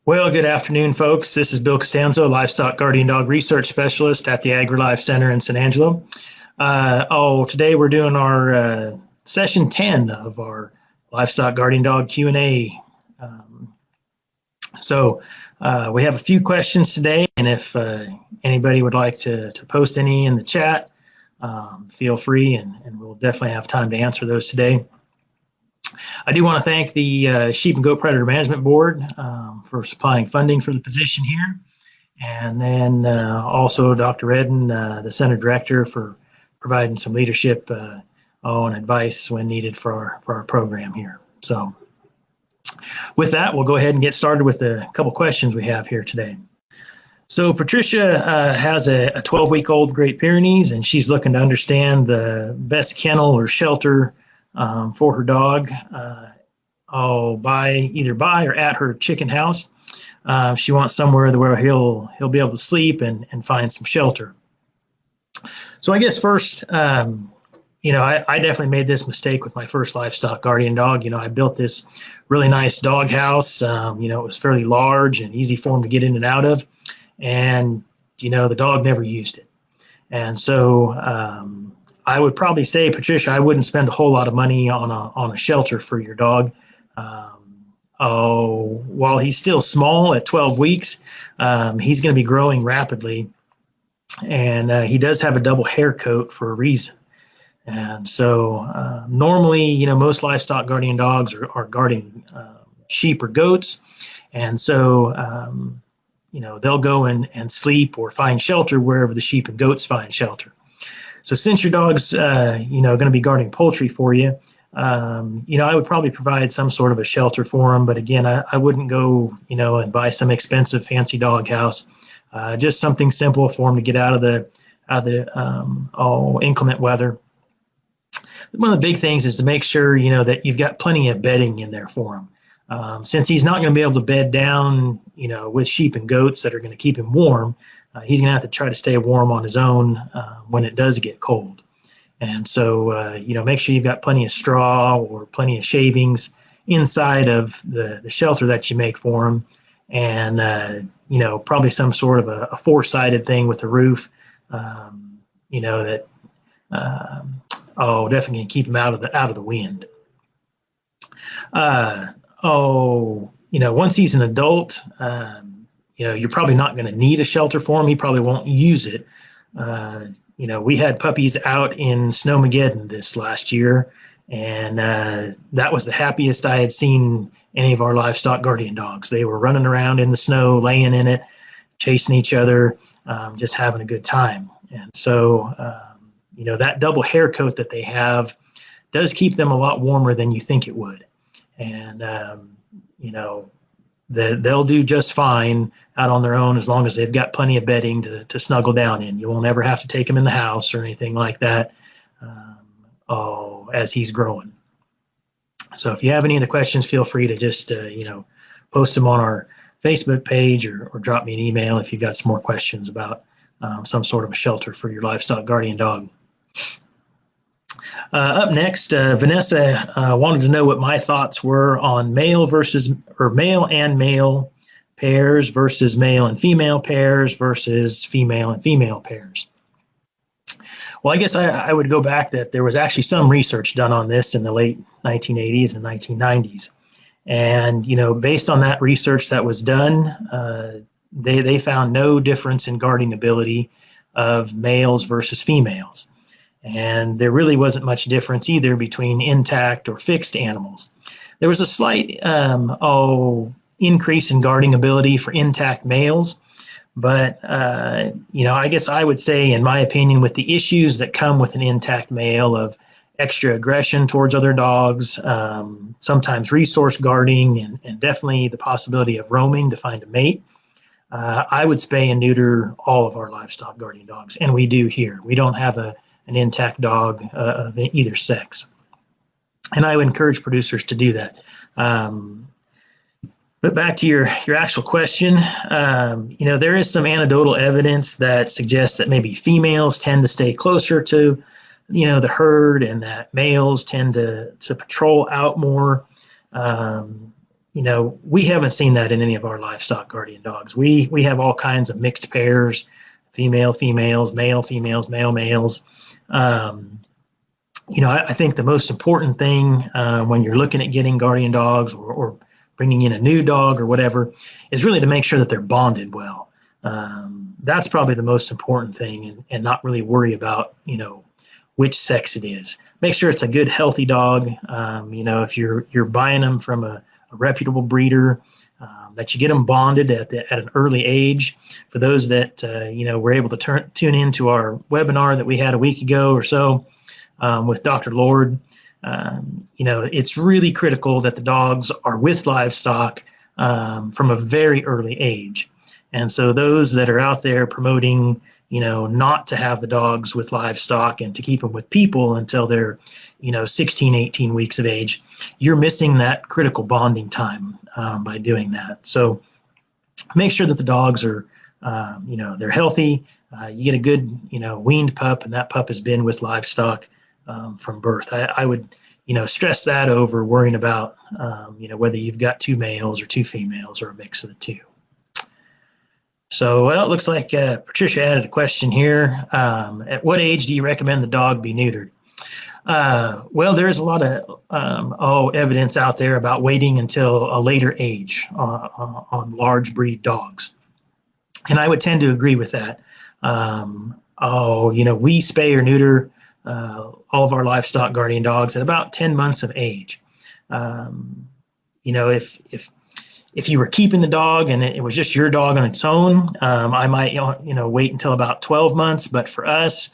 Well, good afternoon, folks. This is Bill Costanzo, Livestock Guardian Dog Research Specialist at the AgriLife Center in San Angelo. Today we're doing our session 10 of our Livestock Guardian Dog Q&A. We have a few questions today, and if anybody would like to post any in the chat, feel free, and we'll definitely have time to answer those today. I do want to thank the Sheep and Goat Predator Management Board for supplying funding for the position here. And then also Dr. Redden, the Center Director, for providing some leadership and advice when needed for our program here. So with that, we'll go ahead and get started with a couple questions we have here today. So Patricia has a 12-week-old Great Pyrenees, and she's looking to understand the best kennel or shelter for her dog, either by or at her chicken house. She wants somewhere where he'll be able to sleep and find some shelter. So I guess first, I definitely made this mistake with my first livestock guardian dog. I built this really nice dog house. It was fairly large and easy for him to get in and out of, and the dog never used it. And so I would probably say, Patricia, I wouldn't spend a whole lot of money on a shelter for your dog. While he's still small at 12 weeks, he's going to be growing rapidly, and he does have a double hair coat for a reason. And so normally, most livestock guardian dogs are guarding sheep or goats, and so they'll go and sleep or find shelter wherever the sheep and goats find shelter. So since your dog's, going to be guarding poultry for you, I would probably provide some sort of a shelter for him. But again, I wouldn't go, and buy some expensive fancy dog house. Just something simple for him to get out of the inclement weather. One of the big things is to make sure, that you've got plenty of bedding in there for him. Since he's not going to be able to bed down, with sheep and goats that are going to keep him warm, he's going to have to try to stay warm on his own when it does get cold. And so, make sure you've got plenty of straw or plenty of shavings inside of the shelter that you make for him. And, probably some sort of a four-sided thing with a roof, that definitely keep him out of the wind. Once he's an adult, you're probably not going to need a shelter for him. He probably won't use it. We had puppies out in Snowmageddon this last year, and that was the happiest I had seen any of our livestock guardian dogs. They were running around in the snow, laying in it, chasing each other, just having a good time. And so, that double hair coat that they have does keep them a lot warmer than you think it would. And, they'll do just fine out on their own as long as they've got plenty of bedding to snuggle down in. You won't ever have to take them in the house or anything like that as he's growing. So if you have any of the questions, feel free to just, post them on our Facebook page or drop me an email if you've got some more questions about some sort of a shelter for your livestock guardian dog. Up next, Vanessa wanted to know what my thoughts were on male and male pairs versus male and female pairs versus female and female pairs. Well, I guess I would go back that there was actually some research done on this in the late 1980s and 1990s. And, based on that research that was done, they found no difference in guarding ability of males versus females. And there really wasn't much difference either between intact or fixed animals. There was a slight increase in guarding ability for intact males, but I guess I would say, in my opinion, with the issues that come with an intact male of extra aggression towards other dogs, sometimes resource guarding, and definitely the possibility of roaming to find a mate, I would spay and neuter all of our livestock guardian dogs, and we do here. We don't have an intact dog of either sex. And I would encourage producers to do that. But back to your actual question, there is some anecdotal evidence that suggests that maybe females tend to stay closer to, the herd, and that males tend to patrol out more. we haven't seen that in any of our livestock guardian dogs. We have all kinds of mixed pairs, female females, male females, male males. I think the most important thing when you're looking at getting guardian dogs or bringing in a new dog or whatever is really to make sure that they're bonded well. That's probably the most important thing, and not really worry about, which sex it is. Make sure it's a good, healthy dog. If you're buying them from a reputable breeder, that you get them bonded at an early age. For those that, were able to tune into our webinar that we had a week ago or so with Dr. Lord, it's really critical that the dogs are with livestock from a very early age. And so those that are out there promoting, not to have the dogs with livestock and to keep them with people until they're, 16, 18 weeks of age, you're missing that critical bonding time by doing that. So make sure that the dogs are, they're healthy. You get a good, weaned pup, and that pup has been with livestock from birth. I would, stress that over worrying about, whether you've got two males or two females or a mix of the two. So, well, it looks like Patricia added a question here. At what age do you recommend the dog be neutered? Well, there's a lot of evidence out there about waiting until a later age on large breed dogs. And I would tend to agree with that. We spay or neuter all of our livestock guardian dogs at about 10 months of age. If you were keeping the dog and it was just your dog on its own, I might, wait until about 12 months. But for us,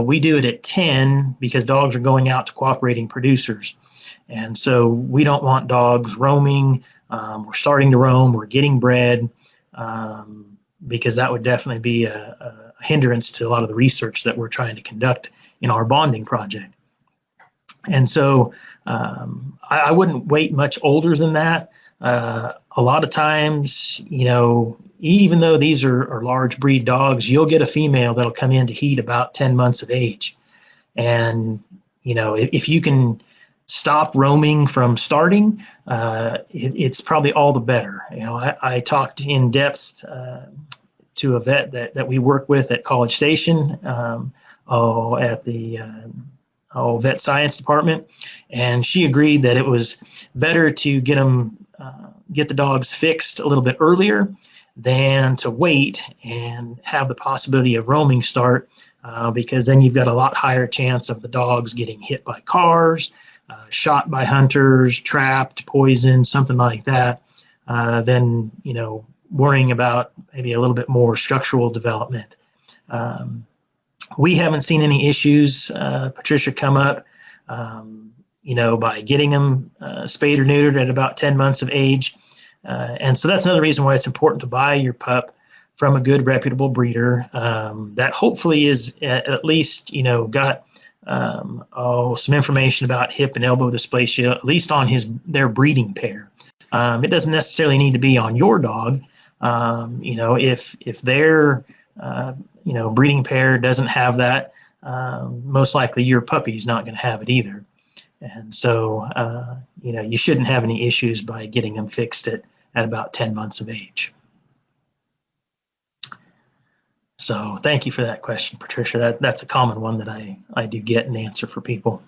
we do it at 10 because dogs are going out to cooperating producers. And so we don't want dogs roaming. We're starting to roam. We're getting bred because that would definitely be a hindrance to a lot of the research that we're trying to conduct in our bonding project. And so I wouldn't wait much older than that. A lot of times, even though these are large breed dogs, you'll get a female that'll come in to heat about 10 months of age. And, if you can stop roaming from starting, it's probably all the better. I talked in depth to a vet that we work with at College Station at the vet science department, and she agreed that it was better to get the dogs fixed a little bit earlier than to wait and have the possibility of roaming start, because then you've got a lot higher chance of the dogs getting hit by cars, shot by hunters, trapped, poisoned, something like that, than worrying about maybe a little bit more structural development. We haven't seen any issues, Patricia, come up, by getting them spayed or neutered at about 10 months of age. And so that's another reason why it's important to buy your pup from a good, reputable breeder that hopefully is at least, got some information about hip and elbow dysplasia, at least on their breeding pair. It doesn't necessarily need to be on your dog. If their breeding pair doesn't have that, most likely your puppy's not going to have it either. And so, you shouldn't have any issues by getting them fixed at about 10 months of age. So thank you for that question, Patricia. That's a common one that I do get and answer for people.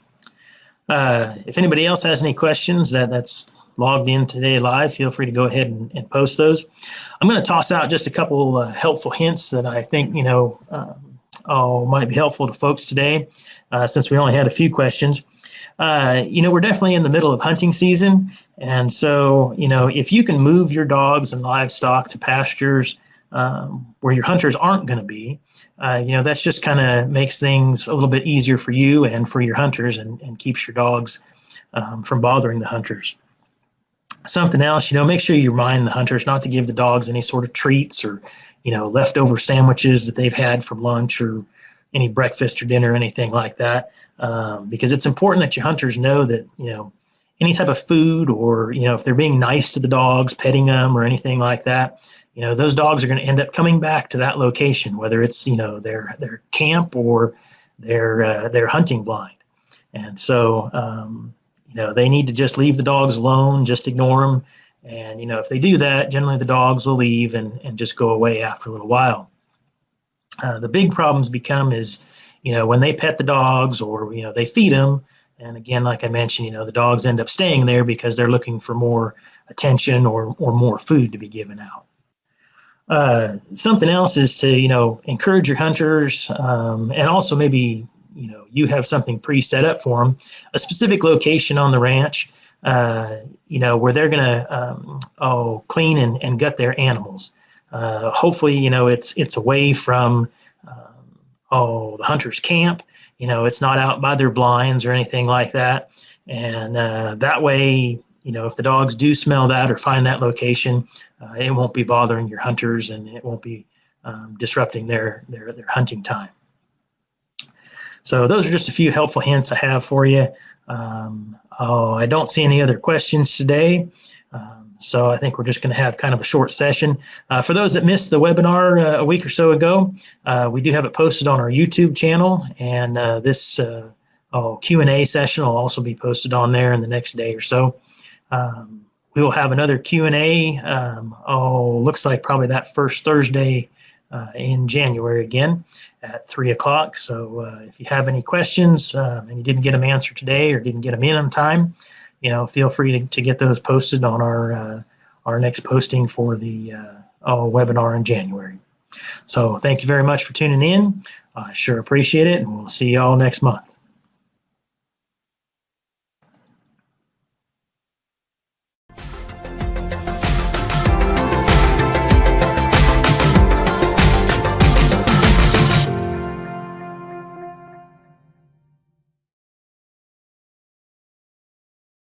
If anybody else has any questions that's logged in today live, feel free to go ahead and post those. I'm going to toss out just a couple helpful hints that I think, might be helpful to folks today, since we only had a few questions. We're definitely in the middle of hunting season. And so, if you can move your dogs and livestock to pastures where your hunters aren't going to be, that's just kind of makes things a little bit easier for you and for your hunters, and keeps your dogs from bothering the hunters. Something else, make sure you remind the hunters not to give the dogs any sort of treats or, leftover sandwiches that they've had from lunch or any breakfast or dinner or anything like that, because it's important that your hunters know that, any type of food or, if they're being nice to the dogs, petting them or anything like that, those dogs are going to end up coming back to that location, whether it's, their camp or their hunting blind. And so, they need to just leave the dogs alone, just ignore them, And, if they do that, generally the dogs will leave and just go away after a little while. The big problems become is, when they pet the dogs or, they feed them. And again, like I mentioned, the dogs end up staying there because they're looking for more attention or more food to be given out. Something else is to, encourage your hunters, and also maybe, you have something pre-set up for them, a specific location on the ranch, where they're going to clean and gut their animals. Hopefully, it's away from the hunter's camp. It's not out by their blinds or anything like that. And that way, if the dogs do smell that or find that location, it won't be bothering your hunters and it won't be disrupting their hunting time. So those are just a few helpful hints I have for you. I don't see any other questions today. So I think we're just going to have kind of a short session. For those that missed the webinar a week or so ago, we do have it posted on our YouTube channel, and this Q&A session will also be posted on there in the next day or so. We will have another Q&A, looks like probably that first Thursday in January again at 3 o'clock. So if you have any questions and you didn't get them answered today or didn't get them in on time, feel free to get those posted on our next posting for the webinar in January. So thank you very much for tuning in. I sure appreciate it, and we'll see you all next month.